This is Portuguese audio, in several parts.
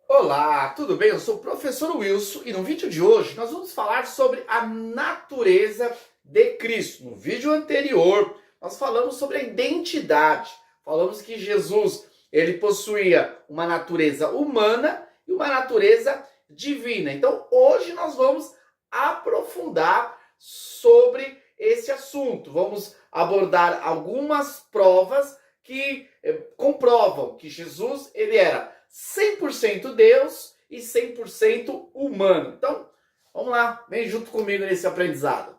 Olá, tudo bem? Eu sou o professor Wilson e no vídeo de hoje nós vamos falar sobre a natureza de Cristo. No vídeo anterior nós falamos sobre a identidade. Falamos que Jesus ele possuía uma natureza humana e uma natureza divina. Então hoje nós vamos aprofundar sobre esse assunto. Vamos abordar algumas provas que comprovam que Jesus ele era 100% Deus e 100% humano. Então, vamos lá, vem junto comigo nesse aprendizado.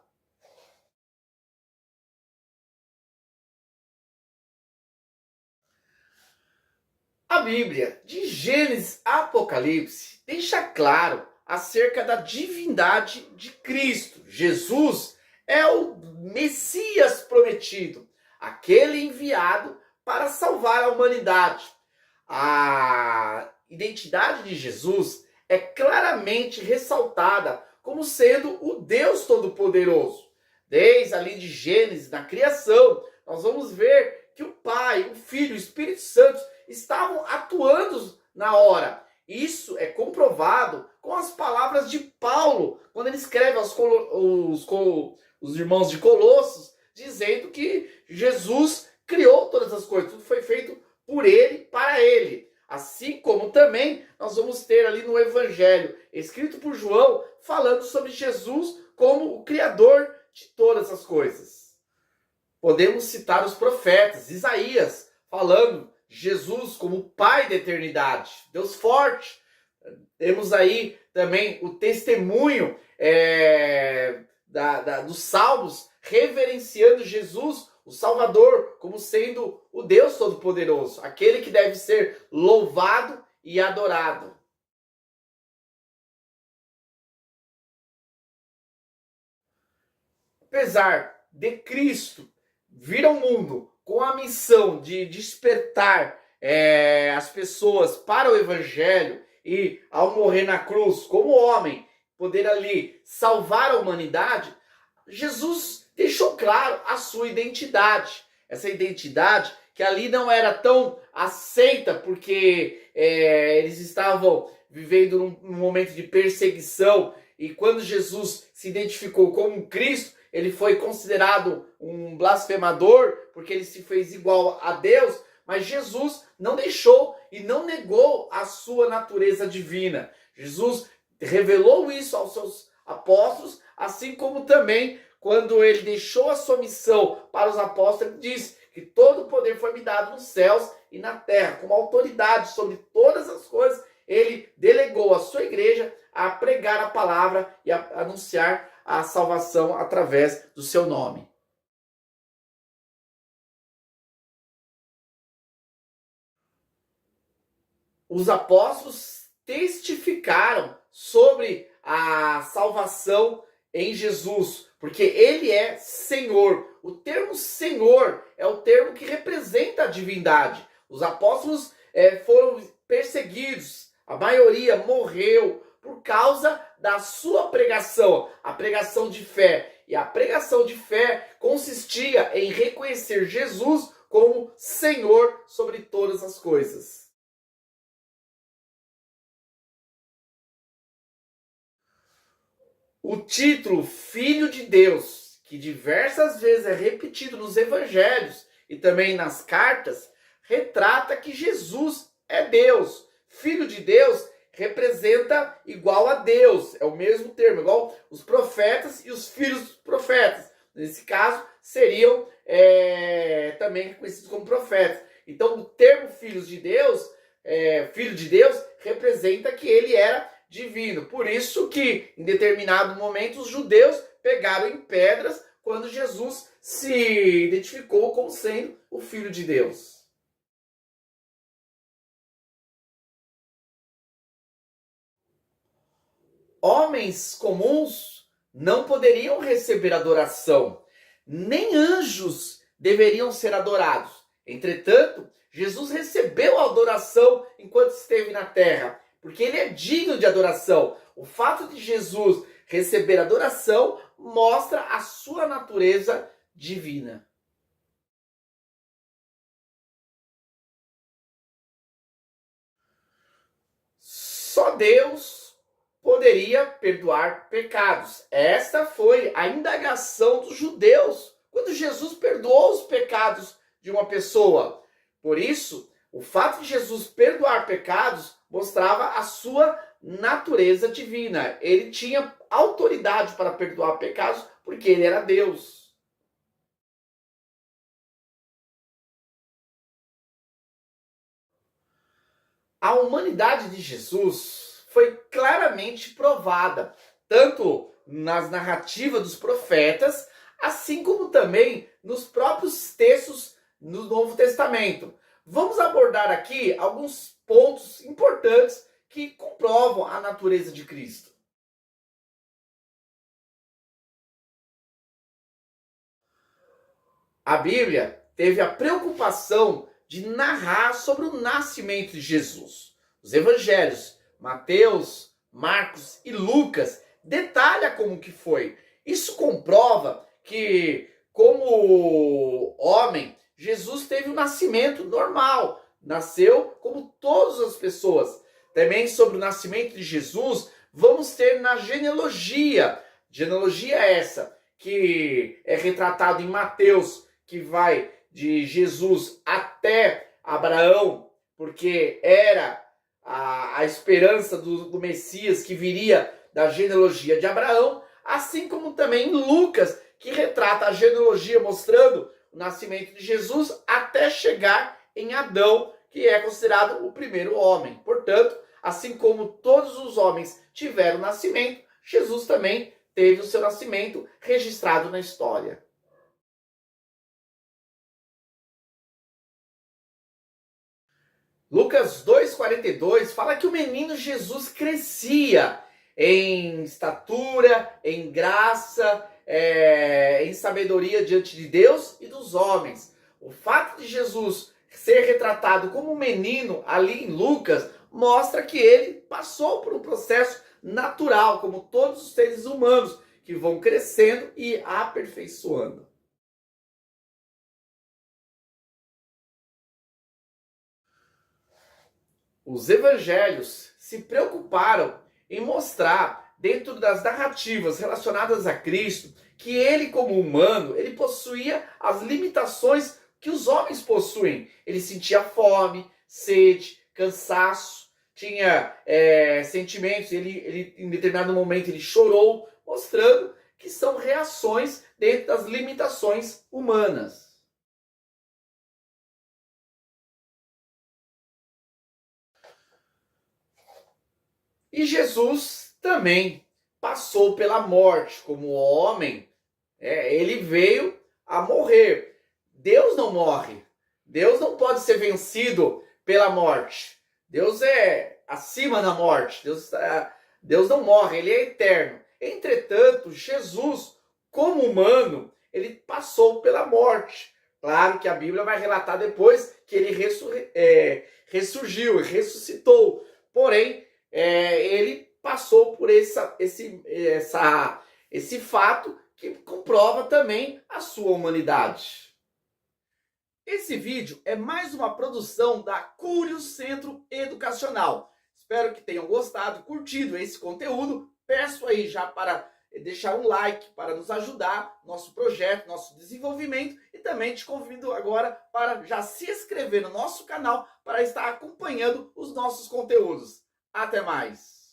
A Bíblia, de Gênesis a Apocalipse, deixa claro acerca da divindade de Cristo. Jesus é o Messias prometido, aquele enviado para salvar a humanidade. A identidade de Jesus é claramente ressaltada como sendo o Deus Todo-Poderoso. Desde ali de Gênesis, na criação, nós vamos ver que o Pai, o Filho e o Espírito Santo estavam atuando na hora. Isso é comprovado com as palavras de Paulo, quando ele escreve aos os irmãos de Colossos, dizendo que Jesus criou todas as coisas, tudo foi feito por ele, para ele. Assim como também nós vamos ter ali no Evangelho, escrito por João, falando sobre Jesus como o Criador de todas as coisas. Podemos citar os profetas, Isaías, falando Jesus como o Pai da eternidade, Deus forte. Temos aí também o testemunho dos Salmos, reverenciando Jesus, o Salvador, como sendo o Deus Todo-Poderoso, aquele que deve ser louvado e adorado. Apesar de Cristo vir ao mundo com a missão de despertar as pessoas para o Evangelho e, ao morrer na cruz como homem, poder ali salvar a humanidade, Jesus deixou claro a sua identidade. Essa identidade que ali não era tão aceita porque eles estavam vivendo num momento de perseguição, e quando Jesus se identificou como Cristo, ele foi considerado um blasfemador porque ele se fez igual a Deus, mas Jesus não deixou e não negou a sua natureza divina. Jesus revelou isso aos seus apóstolos, assim como também quando ele deixou a sua missão para os apóstolos, ele disse que todo o poder foi me dado nos céus e na terra, como autoridade sobre todas as coisas. Ele delegou a sua igreja a pregar a palavra e a anunciar a salvação através do seu nome. Os apóstolos testificaram sobre a salvação em Jesus, porque ele é Senhor. O termo Senhor é o termo que representa a divindade. Os apóstolos foram perseguidos, a maioria morreu por causa da sua pregação, a pregação de fé. E a pregação de fé consistia em reconhecer Jesus como Senhor sobre todas as coisas. O título Filho de Deus, que diversas vezes é repetido nos evangelhos e também nas cartas, retrata que Jesus é Deus. Filho de Deus representa igual a Deus, é o mesmo termo, igual os profetas e os filhos dos profetas. Nesse caso, seriam também reconhecidos como profetas. Então, o termo filho de Deus representa que ele era divino. Por isso que, em determinado momento, os judeus pegaram em pedras quando Jesus se identificou como sendo o Filho de Deus. Homens comuns não poderiam receber adoração, nem anjos deveriam ser adorados. Entretanto, Jesus recebeu a adoração enquanto esteve na terra, porque ele é digno de adoração. O fato de Jesus receber adoração mostra a sua natureza divina. só Deus poderia perdoar pecados. Esta foi a indagação dos judeus quando Jesus perdoou os pecados de uma pessoa. Por isso, o fato de Jesus perdoar pecados mostrava a sua natureza divina. Ele tinha autoridade para perdoar pecados porque ele era Deus. A humanidade de Jesus foi claramente provada, tanto nas narrativas dos profetas, assim como também nos próprios textos do Novo Testamento. Vamos abordar aqui alguns pontos importantes que comprovam a natureza de Cristo. A Bíblia teve a preocupação de narrar sobre o nascimento de Jesus. Os evangelhos, Mateus, Marcos e Lucas, detalham como que foi. Isso comprova que, como homem, Jesus teve um nascimento normal. Nasceu como todas as pessoas. Também sobre o nascimento de Jesus, vamos ter na genealogia. Genealogia essa que é retratado em Mateus, que vai de Jesus até Abraão, porque era a esperança do Messias que viria da genealogia de Abraão, assim como também Lucas, que retrata a genealogia mostrando o nascimento de Jesus até chegar em Adão, que é considerado o primeiro homem. Portanto, assim como todos os homens tiveram nascimento, Jesus também teve o seu nascimento registrado na história. Lucas 2,42 fala que o menino Jesus crescia em estatura, em graça, em sabedoria diante de Deus e dos homens. O fato de Jesus ser retratado como um menino ali em Lucas mostra que ele passou por um processo natural, como todos os seres humanos, que vão crescendo e aperfeiçoando. Os evangelhos se preocuparam em mostrar, dentro das narrativas relacionadas a Cristo, que ele, como humano, ele possuía as limitações que os homens possuem. Ele sentia fome, sede, cansaço, tinha sentimentos, ele em determinado momento ele chorou, mostrando que são reações dentro das limitações humanas. E Jesus também passou pela morte como homem. Ele veio a morrer. Deus não morre. Deus não pode ser vencido pela morte. Deus é acima da morte. Deus não morre, ele é eterno. Entretanto, Jesus, como humano, ele passou pela morte. Claro que a Bíblia vai relatar depois que ele ressurgiu, ressuscitou. Porém, ele passou por esse fato que comprova também a sua humanidade. Esse vídeo é mais uma produção da Cúrio Centro Educacional. Espero que tenham gostado, curtido esse conteúdo. Peço aí já para deixar um like para nos ajudar, nosso projeto, nosso desenvolvimento, e também te convido agora para já se inscrever no nosso canal para estar acompanhando os nossos conteúdos. Até mais!